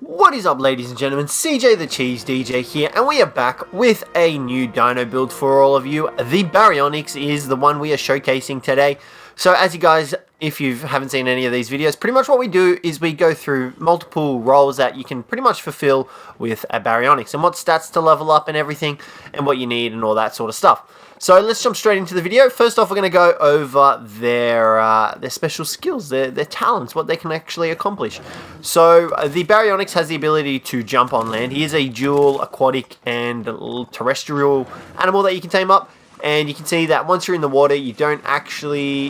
What is up, ladies and gentlemen? Cjthecheesedj here, and we are back with a new dino build for all of you. The BARYONYX is the one we are showcasing today. So as you guys, if you haven't seen any of these videos, pretty much what we do is we go through multiple roles that you can pretty much fulfill with a BARYONYX, and what stats to level up and everything, and what you need and all that sort of stuff. So let's jump straight into the video. First off, we're going to go over their special skills, their talents, what they can actually accomplish. So the BARYONYX has the ability to jump on land. He is a dual aquatic and terrestrial animal that you can tame up. And you can see that once you're in the water, you do actually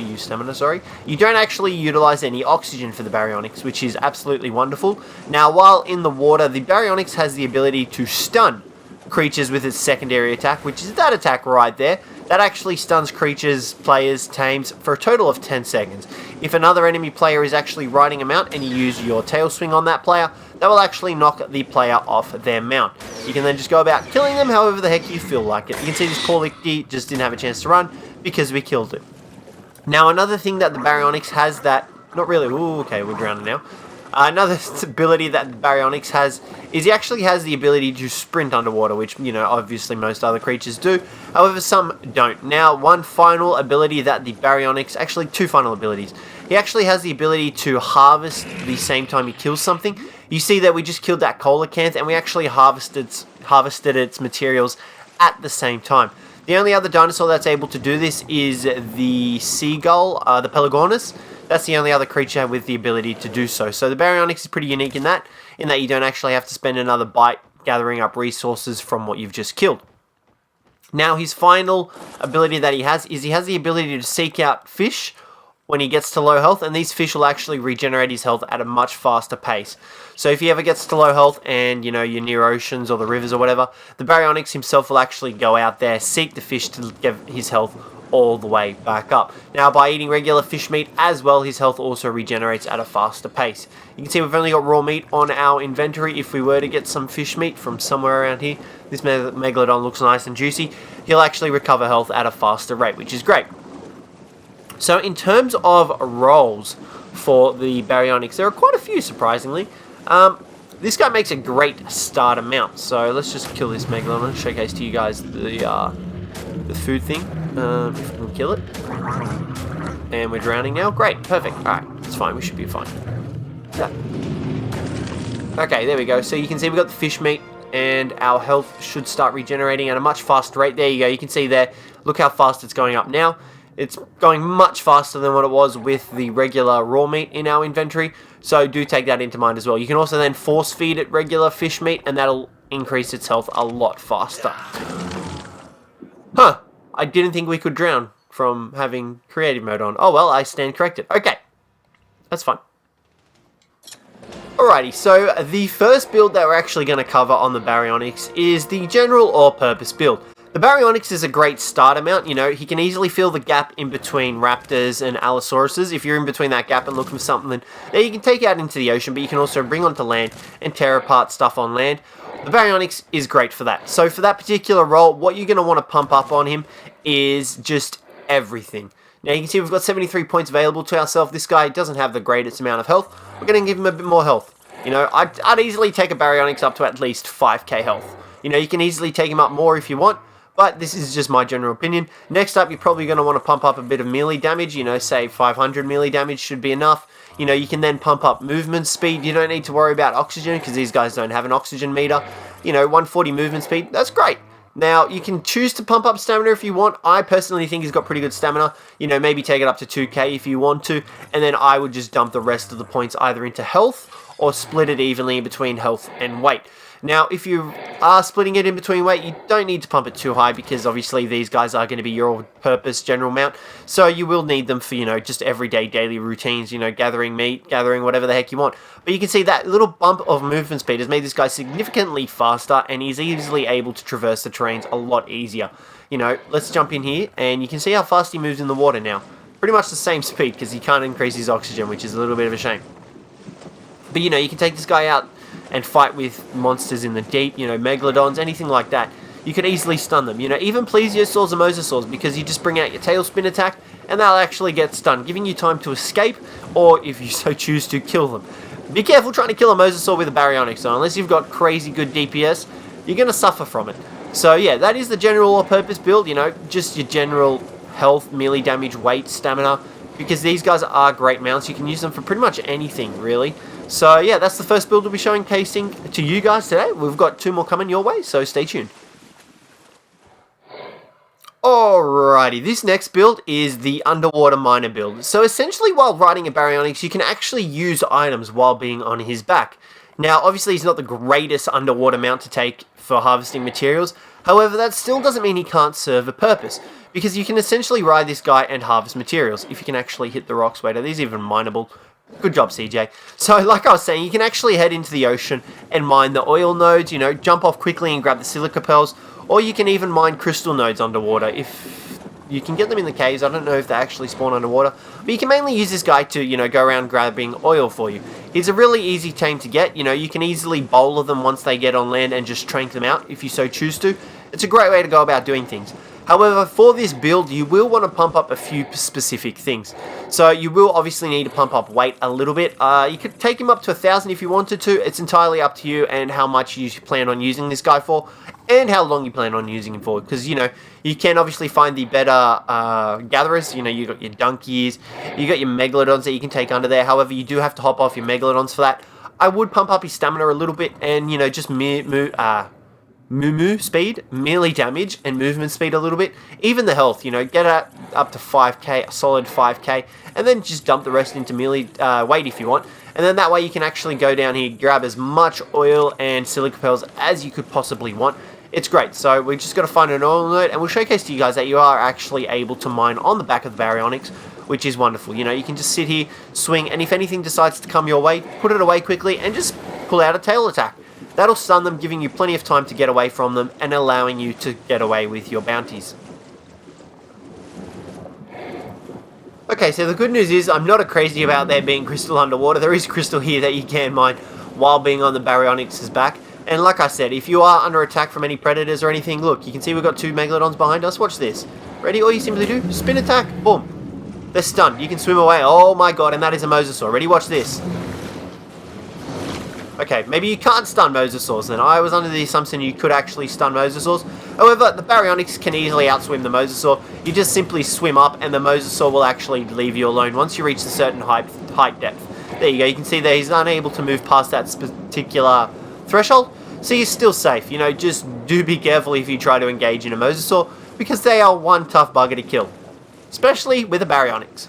use stamina, sorry. You don't actually utilize any oxygen for the BARYONYX, which is absolutely wonderful. Now, while in the water, the BARYONYX has the ability to stun creatures with its secondary attack, which is that attack right there. That actually stuns creatures, players, tames for a total of 10 seconds. If another enemy player is actually riding a mount and you use your tail swing on that player, that will actually knock the player off their mount. You can then just go about killing them however the heck you feel like it. You can see this poor Licky just didn't have a chance to run because we killed it. Now, another thing that the BARYONYX has that, not really, ooh, okay, we're drowning now. Another ability that the BARYONYX has is he actually has the ability to sprint underwater, which, you know, obviously most other creatures do. However, some don't. Now, one final ability that the BARYONYX, actually two final abilities. He actually has the ability to harvest the same time he kills something. You see that we just killed that coelacanth and we actually harvested its materials at the same time. The only other dinosaur that's able to do this is the seagull, the Pelagornis. That's the only other creature with the ability to do so. So the BARYONYX is pretty unique in that you don't actually have to spend another bite gathering up resources from what you've just killed. Now, his final ability that he has is he has the ability to seek out fish when he gets to low health, and these fish will actually regenerate his health at a much faster pace. So if he ever gets to low health and, you know, you're near oceans or the rivers or whatever, the BARYONYX himself will actually go out there, seek the fish to get his health all the way back up. Now, by eating regular fish meat as well, his health also regenerates at a faster pace. You can see we've only got raw meat on our inventory. If we were to get some fish meat from somewhere around here, this Megalodon looks nice and juicy. He'll actually recover health at a faster rate, which is great. So in terms of roles for the BARYONYX, there are quite a few, surprisingly. This guy makes a great starter mount. So let's just kill this Megalodon and showcase to you guys the food thing. If we can kill it. And we're drowning now. Great, perfect. Alright, it's fine. We should be fine. Yeah. Okay, there we go. So you can see we've got the fish meat, and our health should start regenerating at a much faster rate. There you go. You can see there. Look how fast it's going up now. It's going much faster than what it was with the regular raw meat in our inventory. So do take that into mind as well. You can also then force feed it regular fish meat, and that'll increase its health a lot faster. Huh. I didn't think we could drown from having creative mode on. Oh well, I stand corrected. Okay. That's fine. Alrighty, so the first build that we're actually going to cover on the BARYONYX is the general all-purpose build. The BARYONYX is a great starter mount. You know, he can easily fill the gap in between raptors and allosauruses. If you're in between that gap and looking for something that you can take out into the ocean, but you can also bring onto land and tear apart stuff on land, the BARYONYX is great for that. So for that particular role, what you're going to want to pump up on him is just everything. Now you can see we've got 73 points available to ourselves. This guy doesn't have the greatest amount of health. We're going to give him a bit more health. You know, I'd easily take a BARYONYX up to at least 5k health. You know, you can easily take him up more if you want, but this is just my general opinion. Next up, you're probably going to want to pump up a bit of melee damage. You know, say 500 melee damage should be enough. You know, you can then pump up movement speed. You don't need to worry about oxygen because these guys don't have an oxygen meter. You know, 140 movement speed, that's great. Now, you can choose to pump up stamina if you want. I personally think he's got pretty good stamina. You know, maybe take it up to 2k if you want to. And then I would just dump the rest of the points either into health or split it evenly between health and weight. Now, if you are splitting it in between weight, you don't need to pump it too high because obviously these guys are going to be your all-purpose general mount. So you will need them for, you know, just everyday daily routines, you know, gathering meat, gathering whatever the heck you want. But you can see that little bump of movement speed has made this guy significantly faster, and he's easily able to traverse the terrains a lot easier. You know, let's jump in here and you can see how fast he moves in the water now. Pretty much the same speed because he can't increase his oxygen, which is a little bit of a shame. But, you know, you can take this guy out and fight with monsters in the deep, you know, megalodons, anything like that. You could easily stun them, you know, even plesiosaurs and mosasaurs, because you just bring out your tailspin attack and they'll actually get stunned, giving you time to escape or, if you so choose to, kill them. Be careful trying to kill a Mosasaur with a Baryonyx, so unless you've got crazy good DPS, you're going to suffer from it. So yeah, that is the general all-purpose build, you know, just your general health, melee damage, weight, stamina, because these guys are great mounts. You can use them for pretty much anything, really. So yeah, that's the first build we'll be showcasing to you guys today. We've got 2 more coming your way, so stay tuned. Alrighty, this next build is the underwater miner build. So essentially, while riding a Baryonyx, you can actually use items while being on his back. Now, obviously, he's not the greatest underwater mount to take for harvesting materials. However, that still doesn't mean he can't serve a purpose, because you can essentially ride this guy and harvest materials if you can actually hit the rocks. Wait, are these even mineable? Good job, CJ. So, like I was saying, you can actually head into the ocean and mine the oil nodes, you know, jump off quickly and grab the silica pearls, or you can even mine crystal nodes underwater if you can get them in the caves. I don't know if they actually spawn underwater, but you can mainly use this guy to, you know, go around grabbing oil for you. He's a really easy tame to get. You know, you can easily bowler them once they get on land and just trank them out if you so choose to. It's a great way to go about doing things. However, for this build, you will want to pump up a few specific things. So you will obviously need to pump up weight a little bit. You could take him up to 1,000 if you wanted to. It's entirely up to you and how much you plan on using this guy for, and how long you plan on using him for. Because, you know, you can obviously find the better gatherers. You know, you got your Dunkies, you got your Megalodons that you can take under there. However, you do have to hop off your Megalodons for that. I would pump up his stamina a little bit and, you know, just Moo speed, melee damage, and movement speed a little bit. Even the health, you know, get up to 5k, a solid 5k, and then just dump the rest into melee weight if you want. And then that way you can actually go down here, grab as much oil and silica pearls as you could possibly want. It's great. So we just got to find an oil node, and we'll showcase to you guys that you are actually able to mine on the back of the Baryonyx, which is wonderful. You know, you can just sit here, swing, and if anything decides to come your way, put it away quickly and just pull out a tail attack. That'll stun them, giving you plenty of time to get away from them and allowing you to get away with your bounties. Okay, so the good news is I'm not crazy about there being crystal underwater. There is crystal here that you can mine while being on the Baryonyx's back. And like I said, if you are under attack from any predators or anything, look, you can see we've got 2 Megalodons behind us. Watch this. Ready? All you simply do, spin attack, boom. They're stunned. You can swim away. Oh my god, and that is a Mosasaur. Ready? Watch this. Okay, maybe you can't stun Mosasaurs then. I was under the assumption you could actually stun Mosasaurs. However, the Baryonyx can easily outswim the Mosasaur. You just simply swim up and the Mosasaur will actually leave you alone once you reach a certain height depth. There you go, you can see that he's unable to move past that particular threshold. So you're still safe. You know, just do be careful if you try to engage in a Mosasaur, because they are one tough bugger to kill. Especially with a Baryonyx.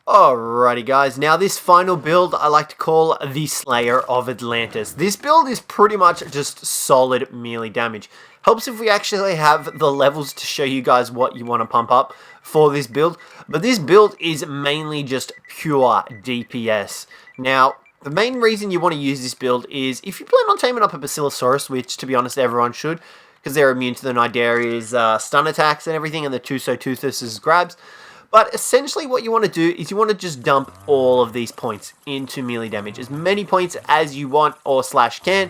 Alrighty guys, now this final build I like to call the Slayer of Atlantis. This build is pretty much just solid melee damage. Helps if we actually have the levels to show you guys what you want to pump up for this build. But this build is mainly just pure DPS. Now, the main reason you want to use this build is if you plan on taming up a Basilosaurus, which to be honest everyone should, because they're immune to the Nidaria's stun attacks and everything, and the Tusoteuthus's grabs. But essentially what you want to do is you want to just dump all of these points into melee damage. As many points as you want or / can.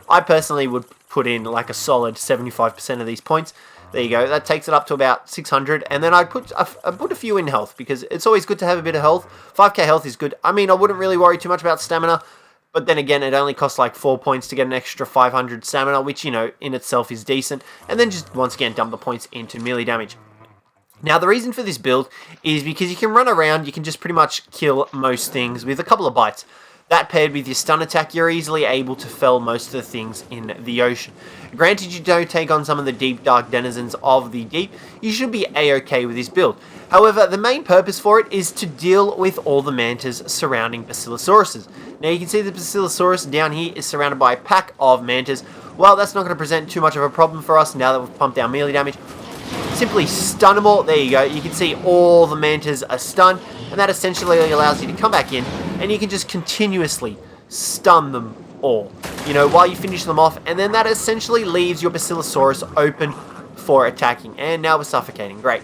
I personally would put in like a solid 75% of these points. There you go. That takes it up to about 600. And then I put a few in health, because it's always good to have a bit of health. 5k health is good. I mean, I wouldn't really worry too much about stamina. But then again, it only costs like 4 points to get an extra 500 stamina, which, you know, in itself is decent. And then just once again dump the points into melee damage. Now, the reason for this build is because you can run around, you can just pretty much kill most things with a couple of bites. That paired with your stun attack, you're easily able to fell most of the things in the ocean. Granted, you don't take on some of the deep, dark denizens of the deep, you should be a-okay with this build. However, the main purpose for it is to deal with all the mantas surrounding Basilosauruses. Now, you can see the Basilosaurus down here is surrounded by a pack of mantas. Well, that's not going to present too much of a problem for us now that we've pumped our melee damage. Simply stun them all. There you go. You can see all the mantas are stunned, and that essentially allows you to come back in and you can just continuously stun them all, you know, while you finish them off, and then that essentially leaves your Basilosaurus open for attacking. And now we're suffocating. Great.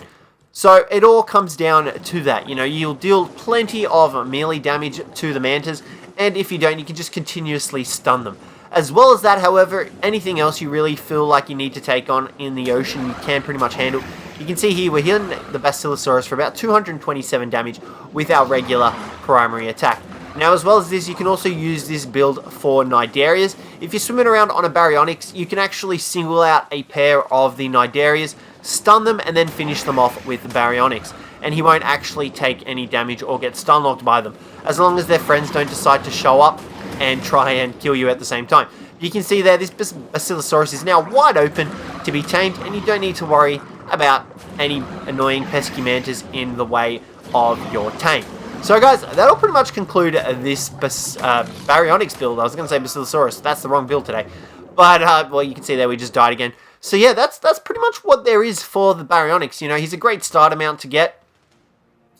So it all comes down to that. You know, you'll deal plenty of melee damage to the mantas, and if you don't, you can just continuously stun them. As well as that, however, anything else you really feel like you need to take on in the ocean, you can pretty much handle. You can see here, we're hitting the Basilosaurus for about 227 damage with our regular primary attack. Now, as well as this, you can also use this build for Cnidarias. If you're swimming around on a Baryonyx, you can actually single out a pair of the Cnidarias, stun them, and then finish them off with the Baryonyx. And he won't actually take any damage or get stun locked by them, as long as their friends don't decide to show up and try and kill you at the same time. You can see there, this Basilosaurus is now wide open to be tamed, and you don't need to worry about any annoying pesky mantas in the way of your tame. So guys, that'll pretty much conclude this Baryonyx build. I was going to say Basilosaurus, that's the wrong build today. But, well, you can see there we just died again. So yeah, that's pretty much what there is for the Baryonyx. You know, he's a great starter mount to get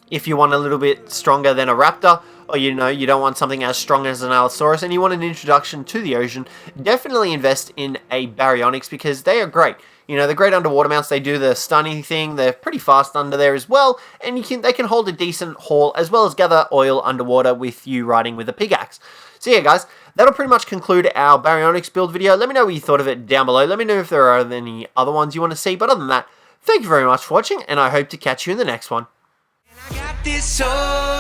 if you want a little bit stronger than a raptor, or you know, you don't want something as strong as an Allosaurus, and you want an introduction to the ocean. Definitely invest in a Baryonyx because they are great. You know, they're great underwater mounts. They do the stunning thing. They're pretty fast under there as well, and they can hold a decent haul as well as gather oil underwater with you riding with a pickaxe. So yeah, guys, that'll pretty much conclude our Baryonyx build video. Let me know what you thought of it down below. Let me know if there are any other ones you want to see. But other than that, thank you very much for watching, and I hope to catch you in the next one. I got this soul.